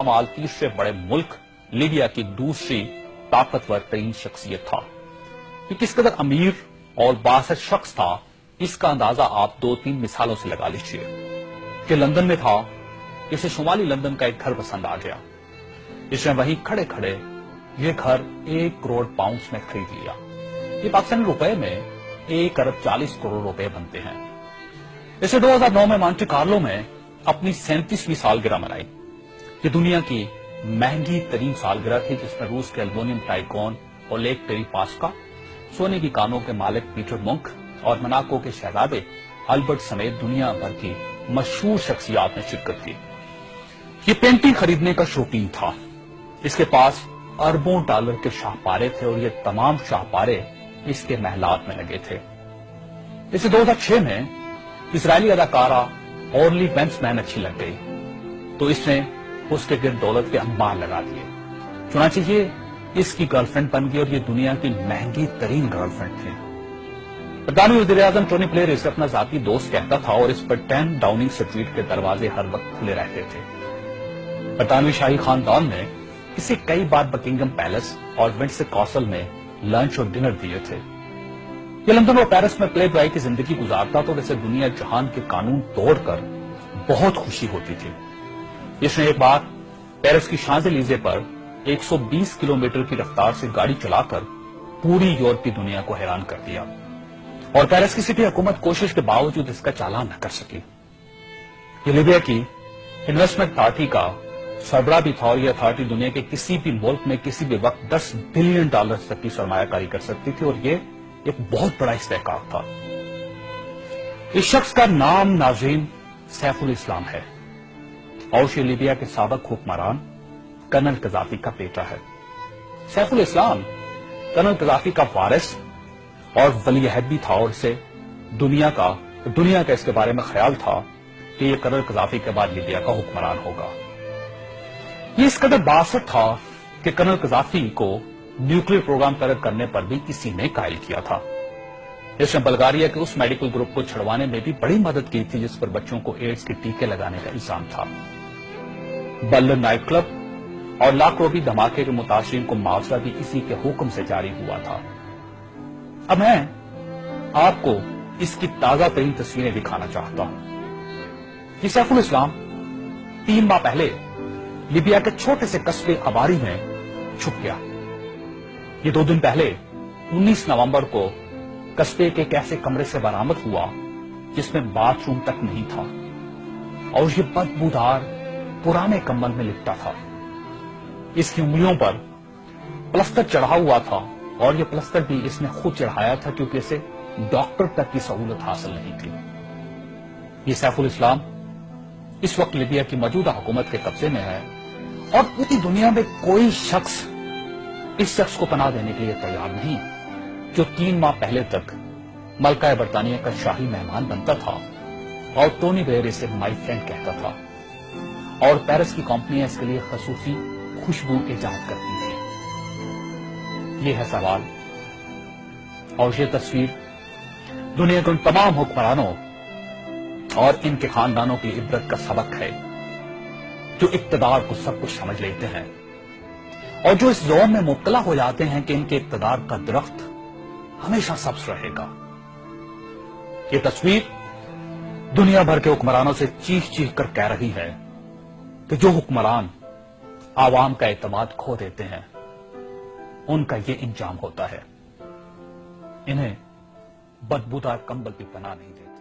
مال تیسرے بڑے ملک لیبیا کی دوسری طاقتور ترین شخصیت تھا۔ یہ کس قدر امیر اور بااثر شخص تھا، اس کا اندازہ آپ 2-3 مثالوں سے لگا لیجیے کہ لندن میں تھا، اسے شمالی لندن کا ایک گھر پسند آ گیا، اس نے وہیں کھڑے کھڑے یہ گھر 1 کروڑ پاؤنڈز میں خرید لیا۔ یہ پاکستانی روپے میں 1 ارب 40 کروڑ روپے بنتے ہیں۔ اسے 2009 میں مانٹی کارلو میں اپنی 37ویں سالگرہ منائی۔ یہ دنیا کی مہنگی ترین سالگرہ تھی، جس میں روس کے الومینیم ٹائکون اور لیک ٹیری پاسکا، سونے کی کانوں کے مالک پیٹر منک اور مناکو کے شہزادے البرٹ سمیت دنیا بھر کی مشہور شخصیات نے شرکت کی۔ یہ پینٹنگ خریدنے کا شوقین تھا، اس کے پاس اربوں ڈالر کے شاہپارے تھے اور یہ تمام شاہپارے اس کے محلات میں لگے تھے۔ اسے 2006 میں اسرائیلی اداکارہ اورلی وینسمین اچھی لگ گئی تو اس نے اس کے گرد دولت کے انبار لگا دیے، چنانچہ یہ اس کی گرل فرینڈ بن گئی اور یہ دنیا کی مہنگی ترین گرل فرینڈ تھی۔ برطانوی وزیر اعظم ٹونی بلیئر اسے اپنا ذاتی دوست کہتا تھا اور اس پر 10 ڈاؤننگ اسٹریٹ کے دروازے ہر وقت کھلے رہتے تھے۔ برطانوی شاہی خاندان نے اسے کئی بار بکنگم پیلس اور ونڈسر کاسل میں لنچ اور ڈنر دیے تھے۔ یہ لندن اور پیرس میں پلے بوائے کی زندگی گزارتا تو اسے دنیا جہان کے قانون توڑ کر بہت خوشی ہوتی تھی۔ اس نے ایک بار پیرس کی شانزلیزے پر 120 کلومیٹر کی رفتار سے گاڑی چلا کر پوری یورپی دنیا کو حیران کر دیا اور پیرس کی سٹی حکومت کوشش کے باوجود اس کا چالان نہ کر سکی۔ یہ لیبیا کی انویسٹمنٹ اتھارٹی کا سربراہ بھی تھا اور یہ اتھارٹی دنیا کے کسی بھی ملک میں کسی بھی وقت 10 بلین ڈالر تک کی سرمایہ کاری کر سکتی تھی اور یہ ایک بہت بڑا استحقاق تھا۔ اس شخص کا نام ناظرین سیف الاسلام ہے اور یہ لیبیا کے سابق حکمران کرنل قذافی کا بیٹا ہے۔ سیف الاسلام کرنل قذافی کا وارث اور ولی عہد بھی تھا اور اسے دنیا کا اس کے بارے میں خیال تھا کہ یہ کرنل قذافی کے بعد لیبیا کا حکمران ہوگا۔ یہ اس قدر بااثر تھا کہ کرنل قذافی کو نیوکلیر پروگرام طرح کرنے پر بھی کسی نے قائل کیا تھا۔ اس نے بلغاریہ کے اس میڈیکل گروپ کو چھڑوانے میں بھی بڑی مدد کی تھی جس پر بچوں کو ایڈز کے ٹیکے لگانے کا الزام تھا۔ بلر نائٹ کلب اور لاکھ روپی دھماکے کے متاثرین کو معاوضہ بھی اسی کے حکم سے جاری ہوا تھا۔ اب میں آپ کو اس کی تازہ ترین تصویریں دکھانا چاہتا ہوں۔ یہ سیف الاسلام 3 ماہ پہلے لیبیا کے چھوٹے سے قصبے اباری میں چھپ گیا۔ یہ 2 دن پہلے 19 نومبر کو قصبے کے ایک ایسے کمرے سے برآمد ہوا جس میں باتھ روم تک نہیں تھا اور یہ بدبودار پرانے کمبل میں لپٹا تھا۔ اس کی انگلیوں پر پلسٹر چڑھا ہوا تھا اور یہ پلسٹر بھی اس نے خود چڑھایا تھا کیونکہ اسے ڈاکٹر تک کی سہولت حاصل نہیں تھی۔ یہ سیف الاسلام اس وقت لیبیا کی موجودہ حکومت کے قبضے میں ہے اور پوری دنیا میں کوئی شخص اس شخص کو پناہ دینے کے لیے تیار نہیں جو 3 ماہ پہلے تک ملکہ برطانیہ کا شاہی مہمان بنتا تھا اور ٹونی بلیئر اسے مائی فرینڈ کہتا تھا اور پیرس کی کمپنیاں اس کے لیے خصوصی خوشبو ایجاد کرتی تھی۔ یہ ہے سوال اور یہ تصویر دنیا کے ان تمام حکمرانوں اور ان کے خاندانوں کی عبرت کا سبق ہے جو اقتدار کو سب کچھ سمجھ لیتے ہیں اور جو اس زون میں مبتلا ہو جاتے ہیں کہ ان کے اقتدار کا درخت ہمیشہ سبز رہے گا۔ یہ تصویر دنیا بھر کے حکمرانوں سے چیخ چیخ کر کہہ رہی ہے کہ جو حکمران عوام کا اعتماد کھو دیتے ہیں ان کا یہ انجام ہوتا ہے، انہیں بدبودار کمبل بھی پناہ نہیں دیتے۔